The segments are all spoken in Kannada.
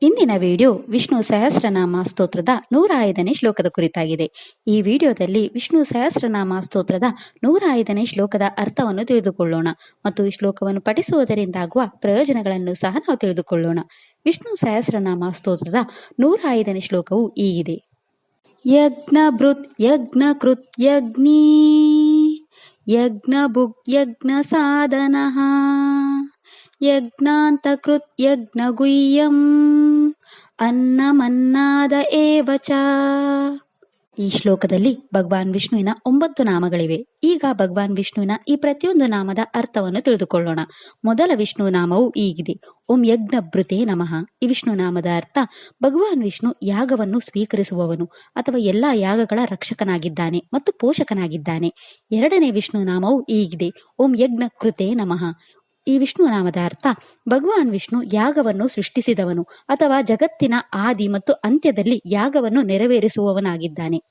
ಇಂದಿನ ವಿಡಿಯೋ ವಿಷ್ಣು ಸಹಸ್ರನಾಮ ಸ್ತೋತ್ರದ 105ನೇ ಶ್ಲೋಕದ ಕುರಿತಾಗಿದೆ. ಈ ವಿಡಿಯೋದಲ್ಲಿ ವಿಷ್ಣು ಸಹಸ್ರನಾಮ ಸ್ತೋತ್ರದ 105ನೇ ಶ್ಲೋಕದ ಅರ್ಥವನ್ನು ತಿಳಿದುಕೊಳ್ಳೋಣ ಮತ್ತು ಈ ಶ್ಲೋಕವನ್ನು ಪಠಿಸುವುದರಿಂದಾಗುವ ಪ್ರಯೋಜನಗಳನ್ನು ಸಹ ನಾವು ತಿಳಿದುಕೊಳ್ಳೋಣ. ವಿಷ್ಣು ಸಹಸ್ರನಾಮ ಸ್ತೋತ್ರದ 105ನೇ ಶ್ಲೋಕವು ಹೀಗಿದೆ. ಯಜ್ಞ ಭೃತ್ ಯಜ್ಞ ಕೃತ್ ಯಜ್ಞೀ ಯಜ್ಞ ಭುಕ್ ಯಜ್ಞ ಸಾಧನಃ ಯಜ್ಞಾಂತಕೃತ್ ಯಜ್ಞ ಗುಹ್ಯಂ ಅನ್ನಮನ್ನಾದ ಏವ ಚ. ಈ ಶ್ಲೋಕದಲ್ಲಿ ಭಗವಾನ್ ವಿಷ್ಣುವಿನ 9 ನಾಮಗಳಿವೆ. ಈಗ ಭಗವಾನ್ ವಿಷ್ಣುವಿನ ಈ ಪ್ರತಿಯೊಂದು ನಾಮದ ಅರ್ಥವನ್ನು ತಿಳಿದುಕೊಳ್ಳೋಣ. ಮೊದಲ ವಿಷ್ಣು ನಾಮವು ಹೀಗಿದೆ. ಓಂ ಯಜ್ಞಭೃತೆ ನಮಃ. ಈ ವಿಷ್ಣು ನಾಮದ ಅರ್ಥ ಭಗವಾನ್ ವಿಷ್ಣು ಯಾಗವನ್ನು ಸ್ವೀಕರಿಸುವವನು ಅಥವಾ ಎಲ್ಲಾ ಯಾಗಗಳ ರಕ್ಷಕನಾಗಿದ್ದಾನೆ ಮತ್ತು ಪೋಷಕನಾಗಿದ್ದಾನೆ. ಎರಡನೇ ವಿಷ್ಣು ನಾಮವು ಹೀಗಿದೆ. ಓಂ ಯಜ್ಞ ಕೃತೆ ನಮಃ. ಈ ವಿಷ್ಣು ನಾಮದ ಅರ್ಥ ಭಗವಾನ್ ವಿಷ್ಣು ಯಾಗವನ್ನು ಸೃಷ್ಟಿಸಿದವನು ಅಥವಾ ಜಗತ್ತಿನ ಆದಿ ಮತ್ತು ಅಂತ್ಯದಲ್ಲಿ ಯಾಗವನ್ನು ನೆರವೇರಿಸುವವನಾಗಿದ್ದಾನೆ.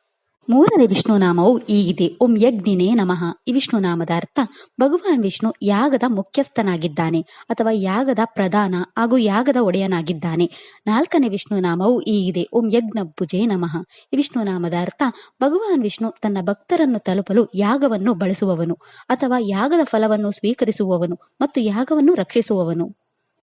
ಮೂರನೇ ವಿಷ್ಣು ನಾಮವು ಹೀಗಿದೆ. ಓಂ ಯಜ್ಞಿನೇ ನಮಃ. ಈ ವಿಷ್ಣು ನಾಮದ ಅರ್ಥ ಭಗವಾನ್ ವಿಷ್ಣು ಯಾಗದ ಮುಖ್ಯಸ್ಥನಾಗಿದ್ದಾನೆ ಅಥವಾ ಯಾಗದ ಪ್ರಧಾನ ಹಾಗೂ ಯಾಗದ ಒಡೆಯನಾಗಿದ್ದಾನೆ. ನಾಲ್ಕನೇ ವಿಷ್ಣು ನಾಮವು ಹೀಗಿದೆ. ಓಂ ಯಜ್ಞ ಭುಜೇ ನಮಃ. ಈ ವಿಷ್ಣು ನಾಮದ ಅರ್ಥ ಭಗವಾನ್ ವಿಷ್ಣು ತನ್ನ ಭಕ್ತರನ್ನು ತಲುಪಲು ಯಾಗವನ್ನು ಬಳಸುವವನು ಅಥವಾ ಯಾಗದ ಫಲವನ್ನು ಸ್ವೀಕರಿಸುವವನು ಮತ್ತು ಯಾಗವನ್ನು ರಕ್ಷಿಸುವವನು.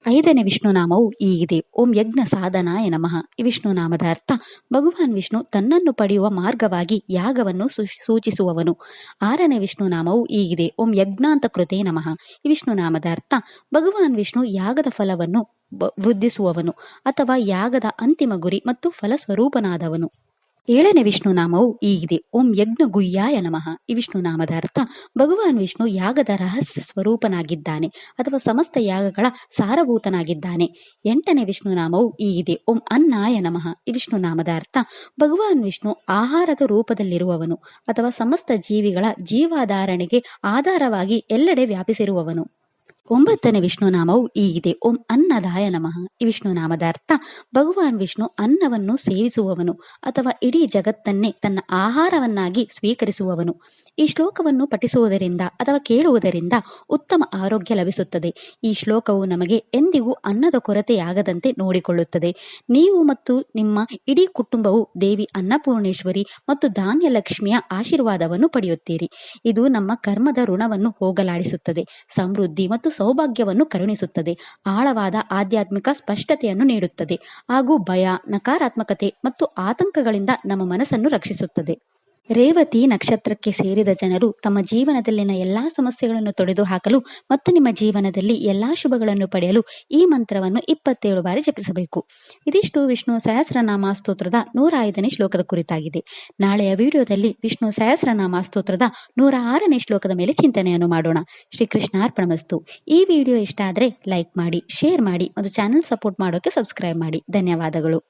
ಐದನೇ ವಿಷ್ಣು ನಾಮವು ಹೀಗಿದೆ. ಓಂ ಯಜ್ಞ ಸಾಧನಾಯ ನಮಃ. ಈ ವಿಷ್ಣು ನಾಮದ ಅರ್ಥ ಭಗವಾನ್ ವಿಷ್ಣು ತನ್ನನ್ನು ಪಡೆಯುವ ಮಾರ್ಗವಾಗಿ ಯಾಗವನ್ನು ಸೂಚಿಸುವವನು. ಆರನೇ ವಿಷ್ಣು ನಾಮವು ಹೀಗಿದೆ. ಓಂ ಯಜ್ಞಾಂತ ಕೃತೆ ನಮಃ. ಈ ವಿಷ್ಣು ನಾಮದ ಅರ್ಥ ಭಗವಾನ್ ವಿಷ್ಣು ಯಾಗದ ಫಲವನ್ನು ವೃದ್ಧಿಸುವವನು ಅಥವಾ ಯಾಗದ ಅಂತಿಮ ಗುರಿ ಮತ್ತು ಫಲಸ್ವರೂಪನಾದವನು. ಏಳನೇ ವಿಷ್ಣು ನಾಮವು ಹೀಗಿದೆ. ಓಂ ಯಜ್ಞ ಗುಹ್ಯಾಯ ನಮಃ. ಈ ವಿಷ್ಣು ನಾಮದ ಅರ್ಥ ಭಗವಾನ್ ವಿಷ್ಣು ಯಾಗದ ರಹಸ್ಯ ಸ್ವರೂಪನಾಗಿದ್ದಾನೆ ಅಥವಾ ಸಮಸ್ತ ಯಾಗಗಳ ಸಾರಭೂತನಾಗಿದ್ದಾನೆ. ಎಂಟನೇ ವಿಷ್ಣು ನಾಮವು ಹೀಗಿದೆ. ಓಂ ಅನ್ನಾಯ ನಮಃ. ಈ ವಿಷ್ಣು ನಾಮದ ಅರ್ಥ ಭಗವಾನ್ ವಿಷ್ಣು ಆಹಾರದ ರೂಪದಲ್ಲಿರುವವನು ಅಥವಾ ಸಮಸ್ತ ಜೀವಿಗಳ ಜೀವಾಧಾರಣೆಗೆ ಆಧಾರವಾಗಿ ಎಲ್ಲೆಡೆ ವ್ಯಾಪಿಸಿರುವವನು. ಒಂಬತ್ತನೇ ವಿಷ್ಣು ನಾಮವು ಹೀಗಿದೆ. ಓಂ ಅನ್ನದಾಯ ನಮಃ. ಈ ವಿಷ್ಣು ನಾಮದ ಅರ್ಥ ಭಗವಾನ್ ವಿಷ್ಣು ಅನ್ನವನ್ನು ಸೇವಿಸುವವನು ಅಥವಾ ಇಡೀ ಜಗತ್ತನ್ನೇ ತನ್ನ ಆಹಾರವನ್ನಾಗಿ ಸ್ವೀಕರಿಸುವವನು. ಈ ಶ್ಲೋಕವನ್ನು ಪಠಿಸುವುದರಿಂದ ಅಥವಾ ಕೇಳುವುದರಿಂದ ಉತ್ತಮ ಆರೋಗ್ಯ ಲಭಿಸುತ್ತದೆ. ಈ ಶ್ಲೋಕವು ನಮಗೆ ಎಂದಿಗೂ ಅನ್ನದ ಕೊರತೆಯಾಗದಂತೆ ನೋಡಿಕೊಳ್ಳುತ್ತದೆ. ನೀವು ಮತ್ತು ನಿಮ್ಮ ಇಡೀ ಕುಟುಂಬವು ದೇವಿ ಅನ್ನಪೂರ್ಣೇಶ್ವರಿ ಮತ್ತು ಧಾನ್ಯಲಕ್ಷ್ಮಿಯ ಆಶೀರ್ವಾದವನ್ನು ಪಡೆಯುತ್ತೀರಿ. ಇದು ನಮ್ಮ ಕರ್ಮದ ಋಣವನ್ನು ಹೋಗಲಾಡಿಸುತ್ತದೆ, ಸಮೃದ್ಧಿ ಮತ್ತು ಸೌಭಾಗ್ಯವನ್ನು ಕರುಣಿಸುತ್ತದೆ, ಆಳವಾದ ಆಧ್ಯಾತ್ಮಿಕ ಸ್ಪಷ್ಟತೆಯನ್ನು ನೀಡುತ್ತದೆ ಹಾಗೂ ಭಯ, ನಕಾರಾತ್ಮಕತೆ ಮತ್ತು ಆತಂಕಗಳಿಂದ ನಮ್ಮ ಮನಸ್ಸನ್ನು ರಕ್ಷಿಸುತ್ತದೆ. ರೇವತಿ ನಕ್ಷತ್ರಕ್ಕೆ ಸೇರಿದ ಜನರು ತಮ್ಮ ಜೀವನದಲ್ಲಿನ ಎಲ್ಲಾ ಸಮಸ್ಯೆಗಳನ್ನು ತೊಡೆದು ಹಾಕಲು ಮತ್ತು ನಿಮ್ಮ ಜೀವನದಲ್ಲಿ ಎಲ್ಲಾ ಶುಭಗಳನ್ನು ಪಡೆಯಲು ಈ ಮಂತ್ರವನ್ನು 27 ಬಾರಿ ಜಪಿಸಬೇಕು. ಇದಿಷ್ಟು ವಿಷ್ಣು ಸಹಸ್ರನಾಮ ಸ್ತೋತ್ರದ 105ನೇ ಶ್ಲೋಕದ ಕುರಿತಾಗಿದೆ. ನಾಳೆಯ ವಿಡಿಯೋದಲ್ಲಿ ವಿಷ್ಣು ಸಹಸ್ರನಾಮ ಸ್ತೋತ್ರದ 106ನೇ ಶ್ಲೋಕದ ಮೇಲೆ ಚಿಂತನೆಯನ್ನು ಮಾಡೋಣ. ಶ್ರೀಕೃಷ್ಣಾರ್ಪಣಮಸ್ತು. ಈ ವಿಡಿಯೋ ಇಷ್ಟ ಆದರೆ ಲೈಕ್ ಮಾಡಿ, ಶೇರ್ ಮಾಡಿ ಮತ್ತು ಚಾನೆಲ್ ಸಪೋರ್ಟ್ ಮಾಡೋಕೆ ಸಬ್ಸ್ಕ್ರೈಬ್ ಮಾಡಿ. ಧನ್ಯವಾದಗಳು.